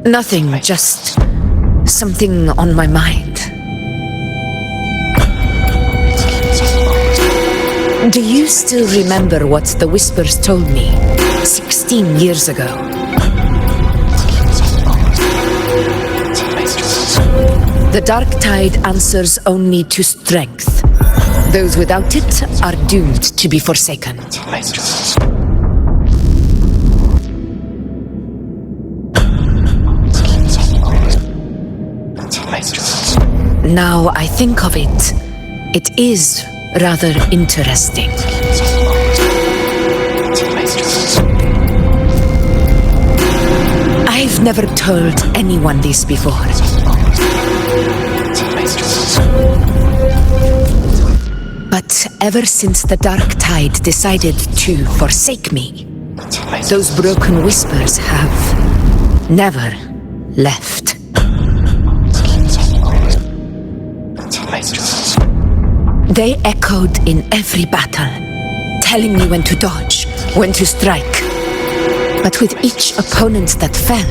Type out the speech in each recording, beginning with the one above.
Nothing, just something on my mind. Do you still remember what the Whispers told me 16 years ago? The dark tide answers only to strength. Those without it are doomed to be forsaken. Now I think of it, it is rather interesting. I've never told anyone this before. But ever since the dark tide decided to forsake me, those broken whispers have never left. They echoed in every battle, telling me when to dodge, when to strike. But with each opponent that fell,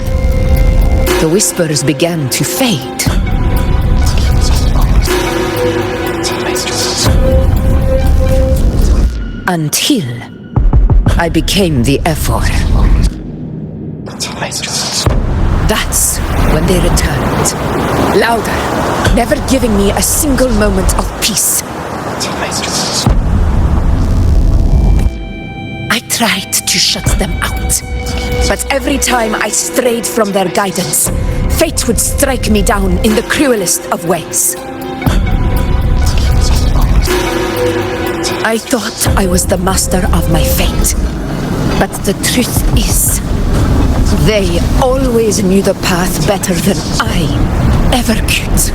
the whispers began to fade. Until I became the Ephor. That's when they returned. Louder, never giving me a single moment of peace. I tried to shut them out, but every time I strayed from their guidance, fate would strike me down in the cruelest of ways. I thought I was the master of my fate, but the truth is, they always knew the path better than I ever could.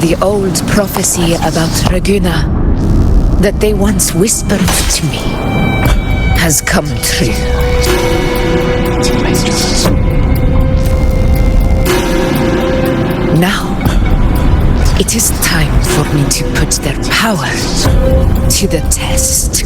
The old prophecy about Raguna that they once whispered to me has come true. Now, it is time for me to put their power to the test.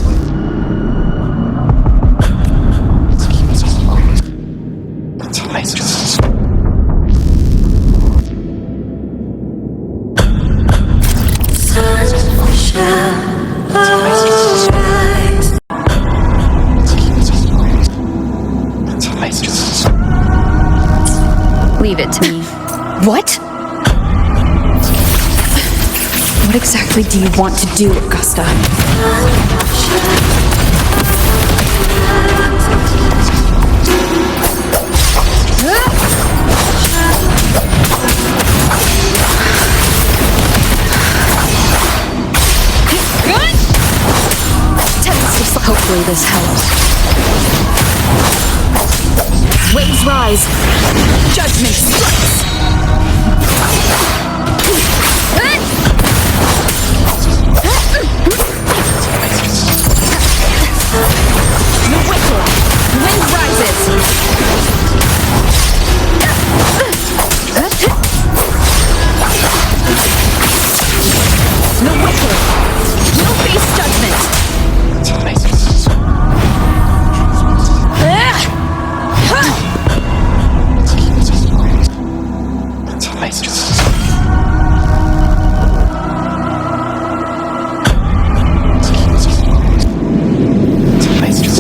Leave it to me. What? What exactly do you want to do, Augusta? Hopefully this helps. Waves rise. Judgment strikes. The wicked. Wind rises. The wicked will face judgment.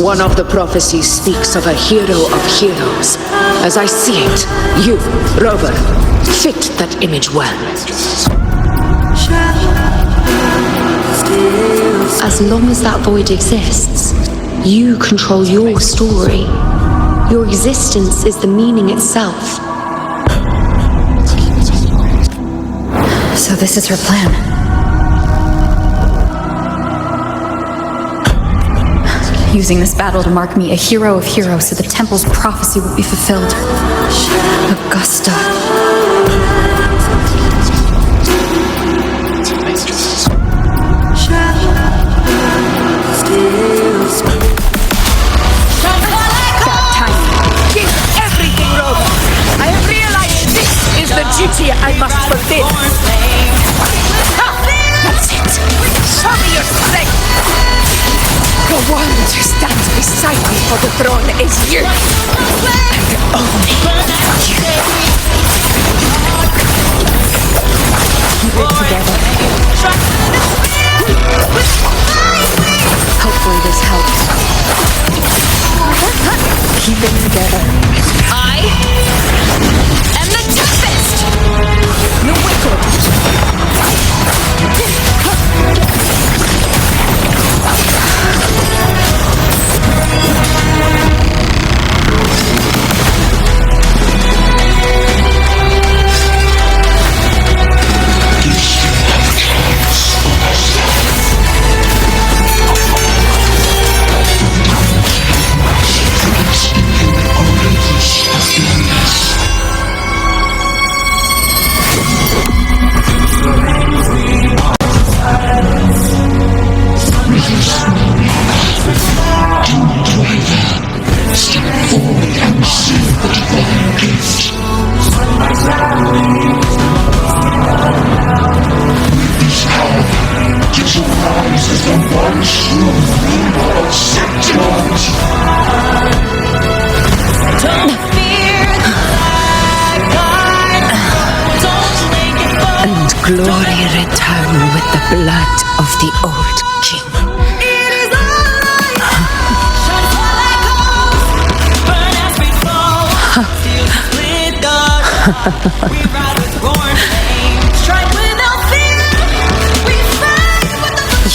One of the prophecies speaks of a hero of heroes. As I see it, you, Rover, fit that image well. As long as that void exists, you control your story. Your existence is the meaning itself. So this is her plan. Using this battle to mark me a hero of heroes so the temple's prophecy will be fulfilled. Augusta. Duty I must fulfill. That's it. Show me your strength. Go on to stand beside me for for the throne is you. And only you. Keep it together. Hopefully this helps. Keep it together. I am the toughest! The wicked. Glory return with the blood of the old king.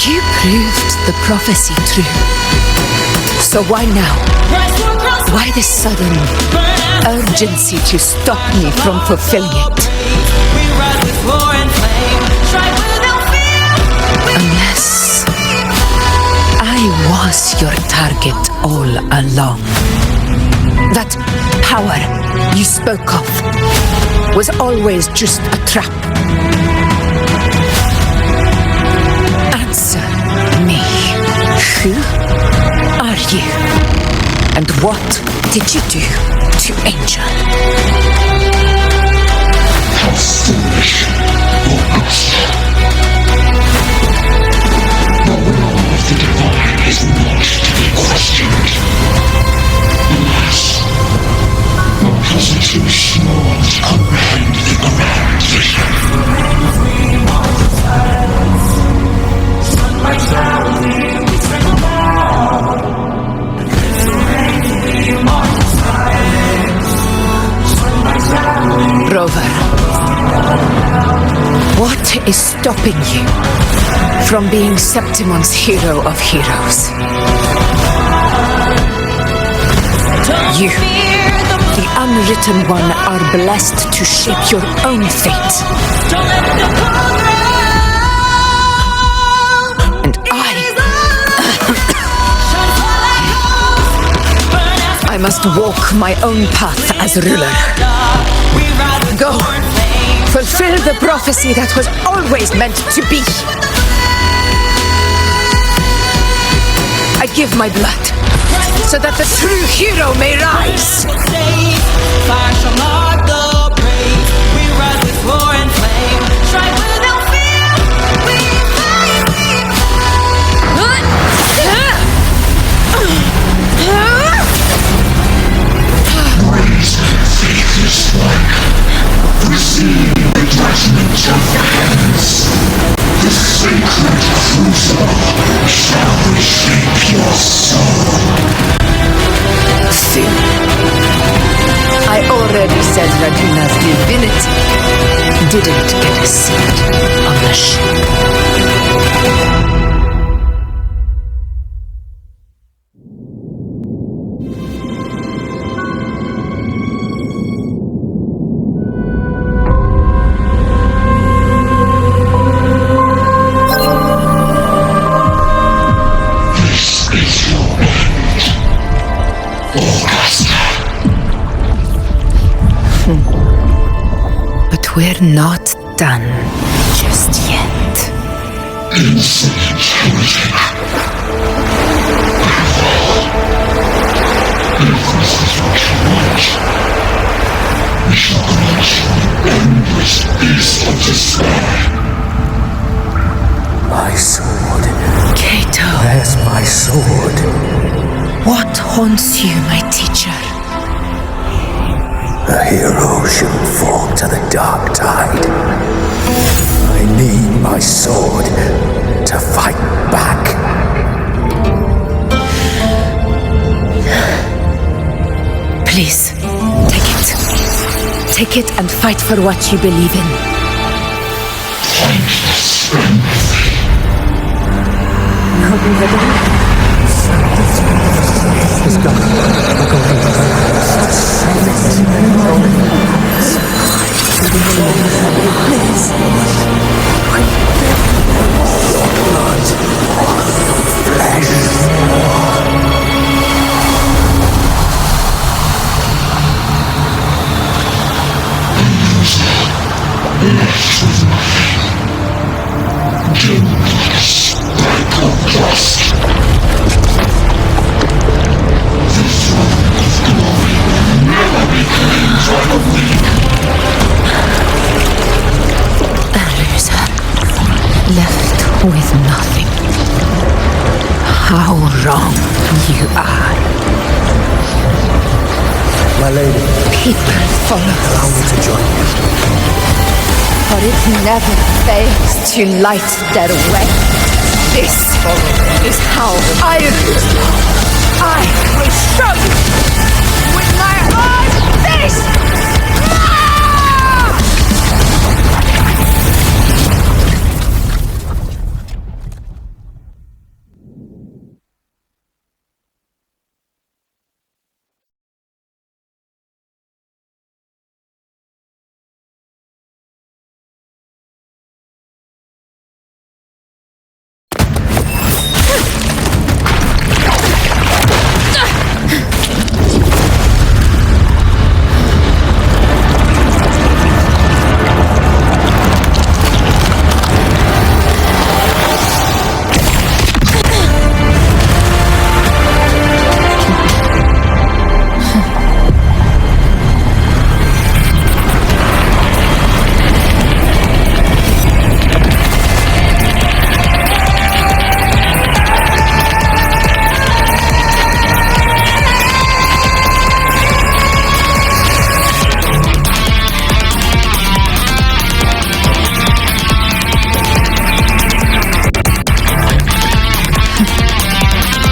You proved the prophecy true. So why now? Why this sudden urgency to stop me from fulfilling it? Unless I was your target all along. That power you spoke of was always just a trap. Answer me. Who are you? And what did you do to Angel? How foolish, Augusta. The will of the divine is not to be questioned. Alas, because it is too small to comprehend the grand vision. Rover, what is stopping you from being Septimon's hero of heroes? You, the unwritten one, are blessed to shape your own fate. And I must walk my own path as ruler. Go, fulfill the prophecy that was always meant to be. I give my blood, so that the true hero may rise. Fire shall mark the brave. We rise with roar and flame. Strike without fear. We fight. Raise faithless one. Receive the judgment of the heavens. The sacred crucible shall reshape your soul. Soon. I already said Raguna's divinity didn't get a seat on the ship. But we're not done just yet. Insolent heretic. If this is what you want, we shall grant you an endless peace of despair. My sword. Cato. Where's my sword? What haunts you, my teacher? A hero shouldn't fall to the dark tide. I need my sword to fight back. Please, take it. Take it and fight for what you believe in. Find the strength. Left with nothing. Guiltless, break of trust. The throne of glory will never be claimed by the weak. A loser, left with nothing. How wrong you are. My lady, People follow allow me to join you. for it never fails to light their way. This is how I will show you with my own face!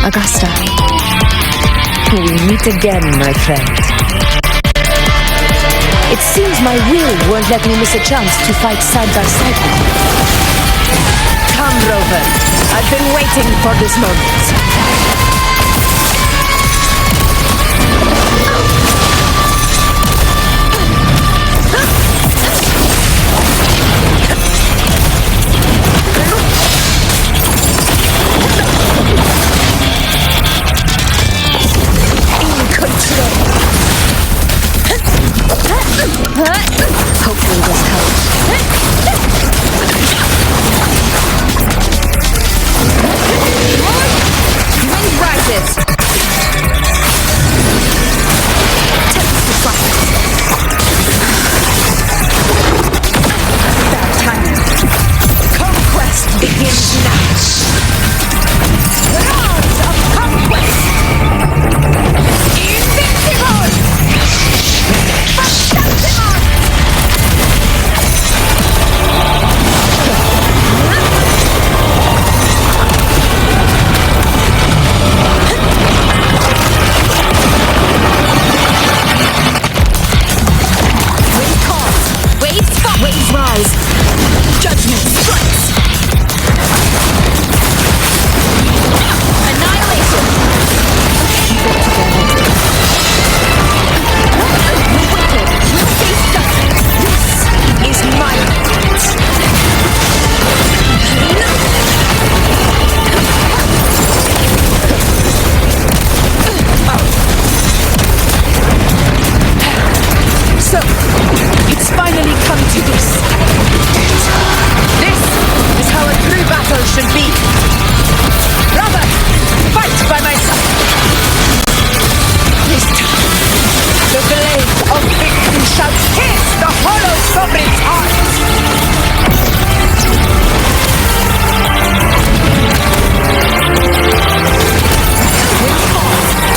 Augusta, we meet again, my friend. It seems my will won't let me miss a chance to fight side by side with you. Come, Rover. I've been waiting for this moment. Hopefully this helps. Wind rises. Tempts to fight. Bad timing. Conquest begins now. Rounds of conquest. Invincible. Fantastic. Waves rise. Judgment strikes. Annihilation. Keep it together. The wicked will face justice. This is my moment. So, it's finally come to this. This is how a true battle should be. Brother, fight by my side. This time, the blade of victory shall pierce the hollow sovereign's heart. Wind falls.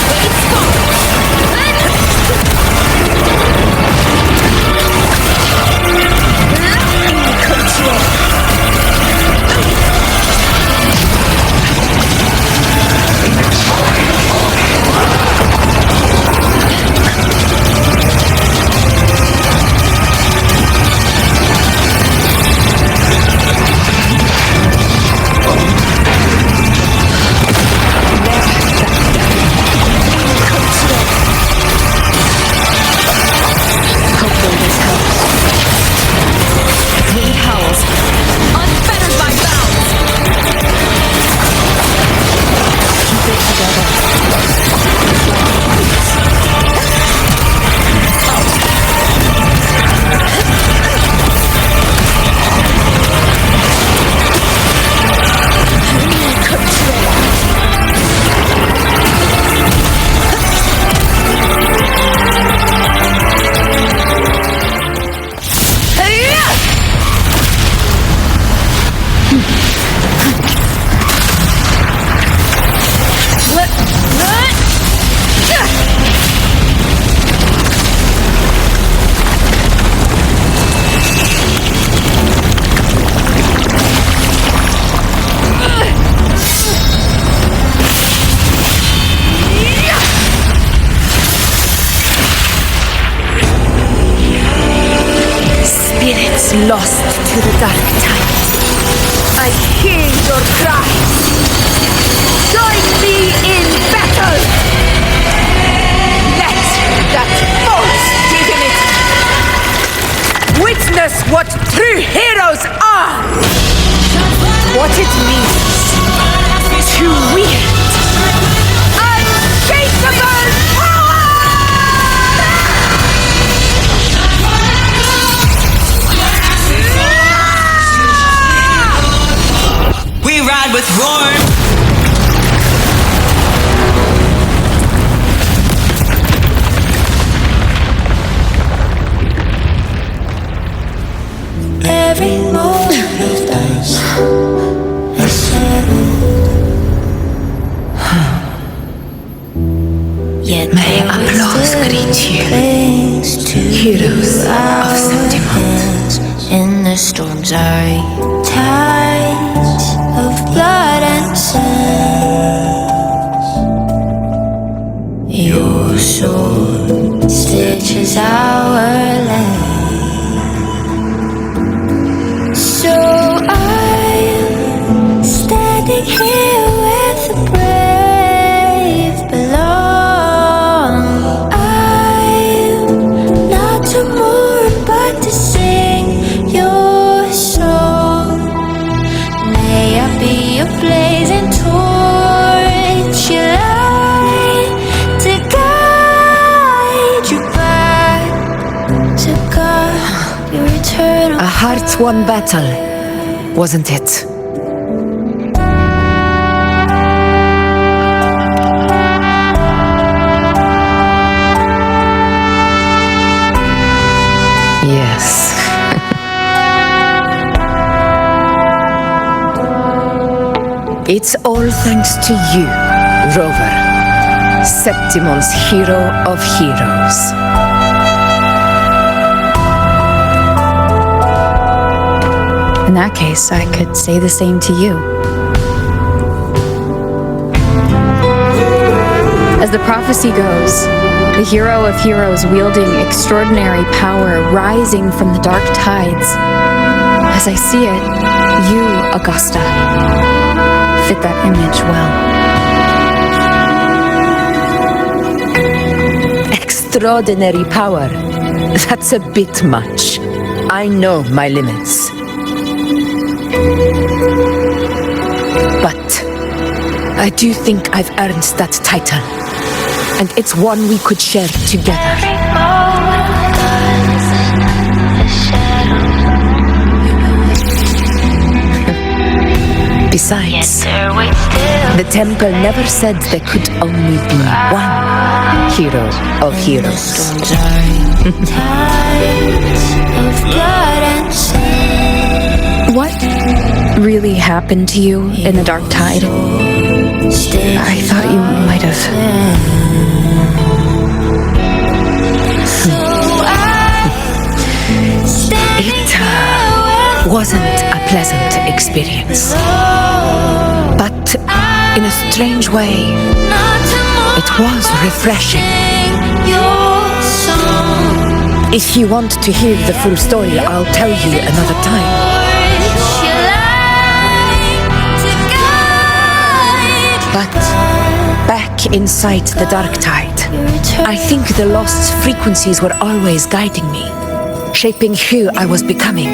lost to the dark tide. I hear your cries. Join me in battle! Let that false divinity witness what true heroes are! What it means to wield unshakable power! We ride with roar. Every moment of us is settled. Yet May applause greet you, heroes of Septimont. in the storms are tides of blood and sands. Your sword stitches our land. So I'm standing here where the brave belong. I'm not to mourn but to sing your song. May I be a blazing torch you light to guide you back to God, your eternal. A heart-won battle, wasn't it? Yes. It's all thanks to you, Rover, Septimon's hero of heroes. In that case, I could say the same to you. As the prophecy goes, the hero of heroes wielding extraordinary power rising from the dark tides. As I see it, you, Augusta, fit that image well. Extraordinary power. That's a bit much. I know my limits. But I do think I've earned that title. And it's one we could share together. Besides, the temple never said there could only be one hero of heroes. What really happened to you in the dark tide? I thought you might have. It wasn't a pleasant experience. But in a strange way, it was refreshing. If you want to hear the full story, I'll tell you another time. But back inside the dark tide, I think the lost frequencies were always guiding me, shaping who I was becoming.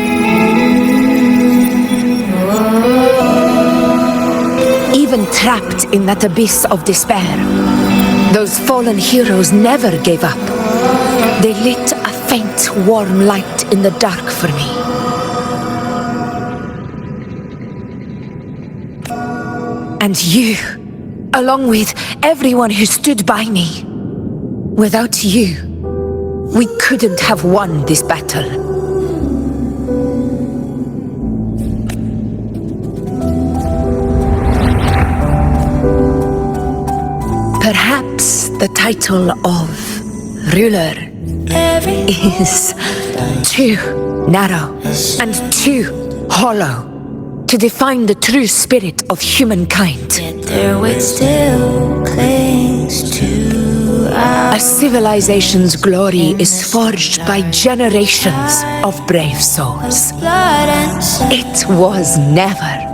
Even trapped in that abyss of despair, those fallen heroes never gave up. They lit a faint, warm light in the dark for me. And you, along with everyone who stood by me. Without you, we couldn't have won this battle. Perhaps the title of ruler is too narrow and too hollow to define the true spirit of humankind. Yet their weight still clings to A civilization's glory is forged by generations of brave souls. It was never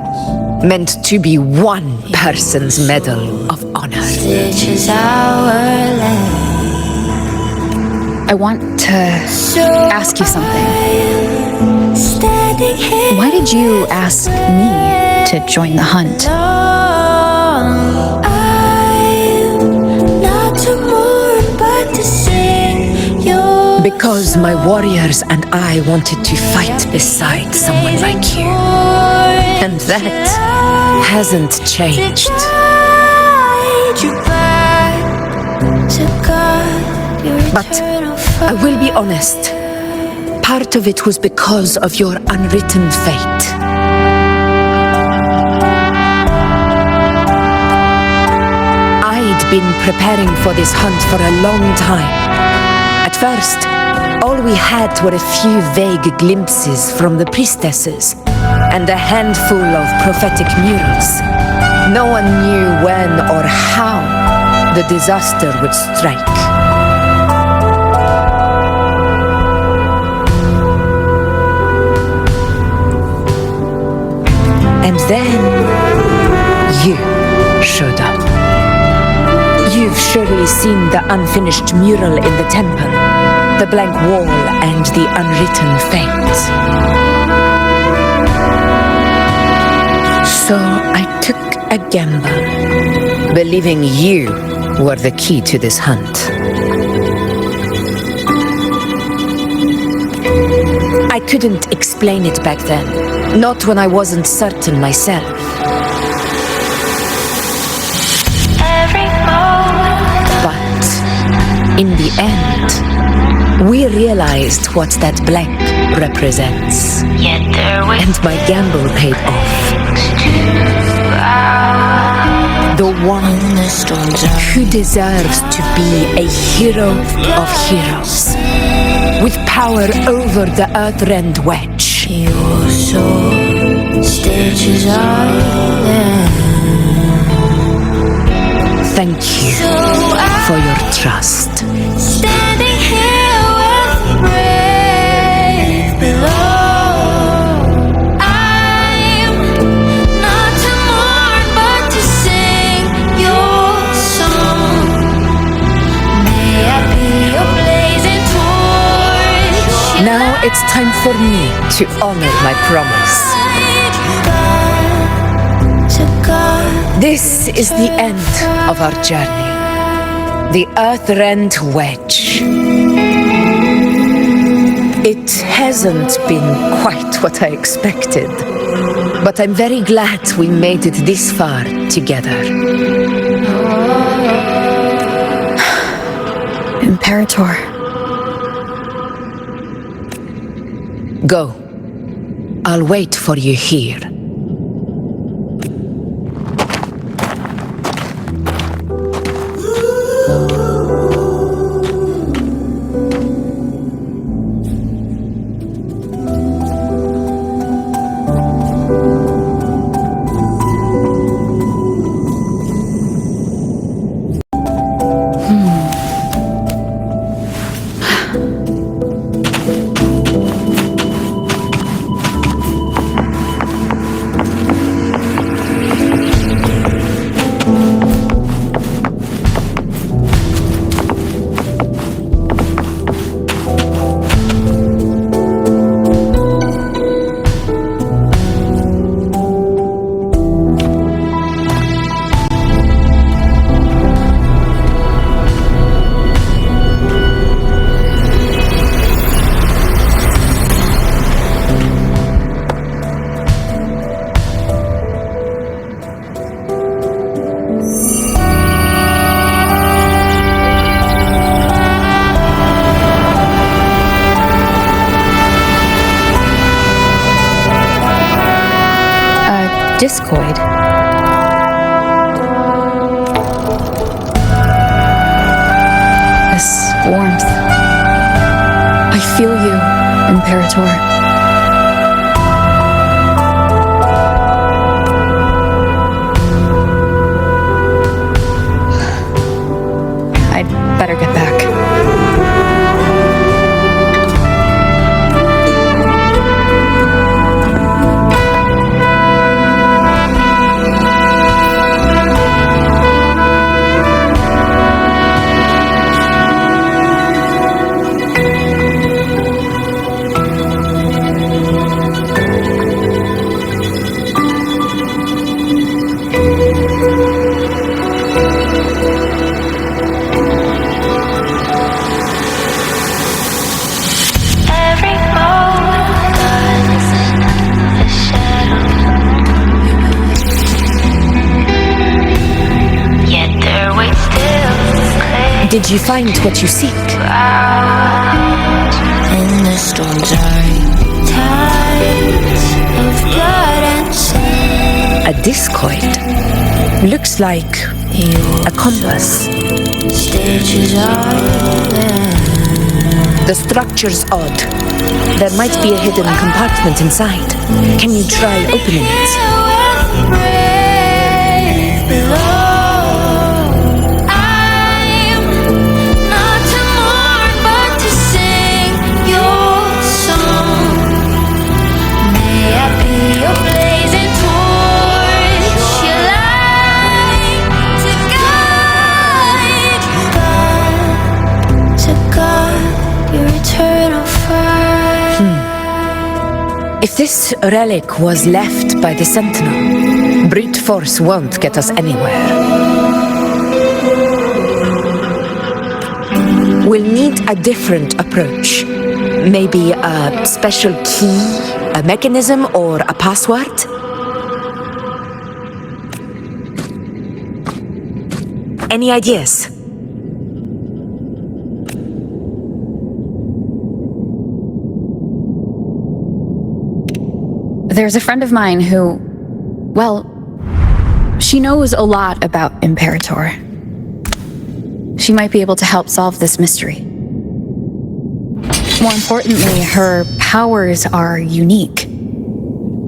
meant to be one person's medal of honor. I want to ask you something. Why did you ask me to join the hunt? Because my warriors and I wanted to fight beside someone like you. And that hasn't changed. But I will be honest. Part of it was because of your unwritten fate. I'd been preparing for this hunt for a long time. At first, all we had were a few vague glimpses from the priestesses and a handful of prophetic murals. No one knew when or how the disaster would strike. And then you showed up. You've surely seen the unfinished mural in the temple, the blank wall and the unwritten fate. So I took a gamble, believing you were the key to this hunt. I couldn't explain it back then, not when I wasn't certain myself. But in the end, we realized what that blank represents. And my gamble paid off. The one who deserves to be a hero of heroes, with power over the Earthrend Wedge. Your soul stitches Thank you for your trust. standing here with the brave below. I'm not to mourn, but to sing your song. May I be your blazing torch. Now it's time for me to honor my promise. This is the end of our journey. The Earthrend Wedge. It hasn't been quite what I expected, but I'm very glad we made it this far together. Imperator. Go. I'll wait for you here. Discoid. This warmth. I feel you, Imperator. I'd better Did you find what you seek? In the storm's tides of blood and sand. A discoid. Looks like a compass. Stages are The structure's odd. There might be a hidden compartment inside. Can you try opening it? If this relic was left by the Sentinel, brute force won't get us anywhere. We'll need a different approach. Maybe a special key, a mechanism, or a password? Any ideas? There's a friend of mine who, well, she knows a lot about Imperator. She might be able to help solve this mystery. More importantly, her powers are unique.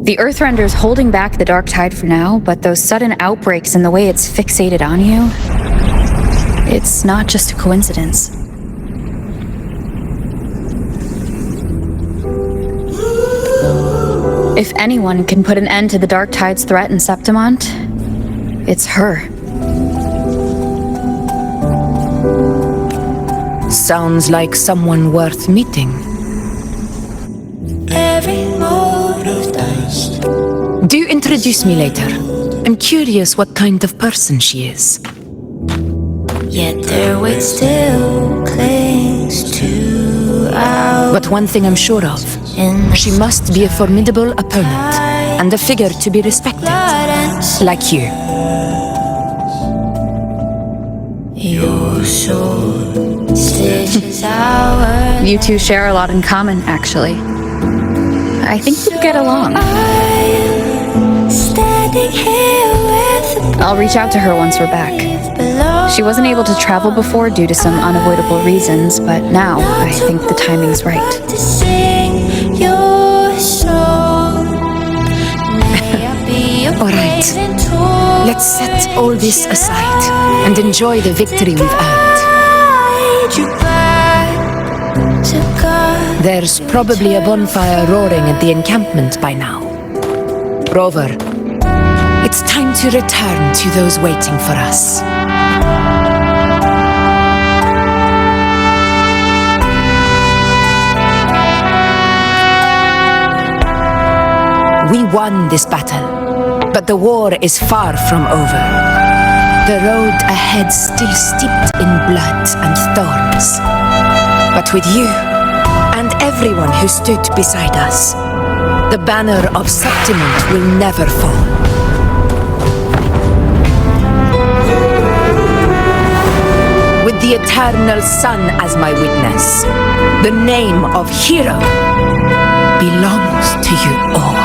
The Earthrender's holding back the Dark Tide for now, but those sudden outbreaks and the way it's fixated on you, it's not just a coincidence. If anyone can put an end to the Dark Tide's threat in Septimont, it's her. Sounds like someone worth meeting. Do introduce me later. I'm curious what kind of person she is. Yet their weight still clings to our. But one thing I'm sure of, she must be a formidable opponent and a figure to be respected, like you. Your soul stitches our. You two share a lot in common, actually. I think you'd get along. Standing here with I'll reach out to her once we're back. She wasn't able to travel before due to some unavoidable reasons, but now I think the timing's right. to sing your song. May I be your All right. praising tool. Let's set all this aside and enjoy the victory we've earned. Guide you back to God. There's probably a bonfire roaring at the encampment by now. Rover, it's time to return to those waiting for us. We won this battle, but the war is far from over. The road ahead still steeped in blood and thorns. But with you, and everyone who stood beside us, the banner of Septimont will never fall. With the eternal sun as my witness, the name of hero belongs to you all.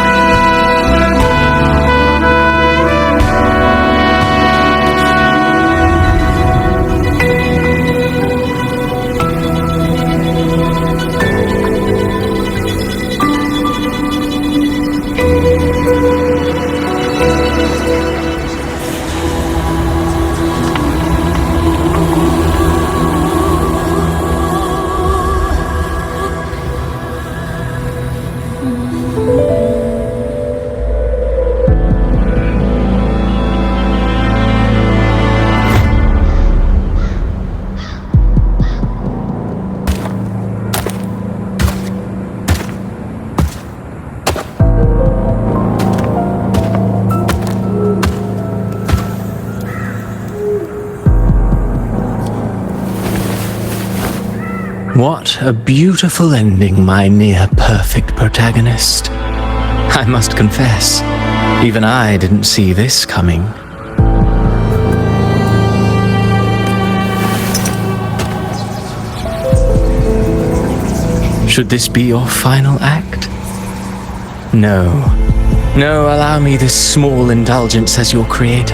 What a beautiful ending, my near-perfect protagonist. I must confess, even I didn't see this coming. Should this be your final act? No. No, allow me this small indulgence as your creator.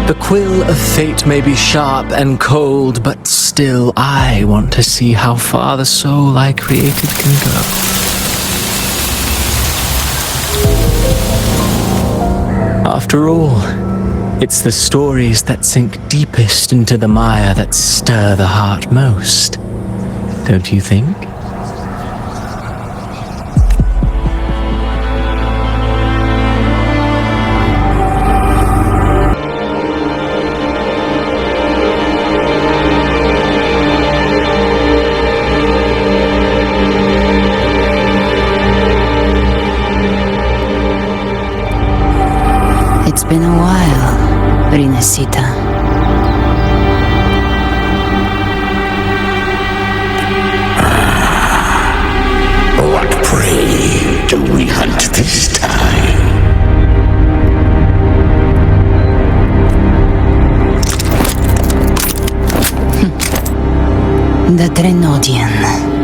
The quill of fate may be sharp and cold, but still I want to see how far the soul I created can go. After all, it's the stories that sink deepest into the mire that stir the heart most, don't you think? It's been a while, Rinasita. What prey do we hunt this time? The Drenodian.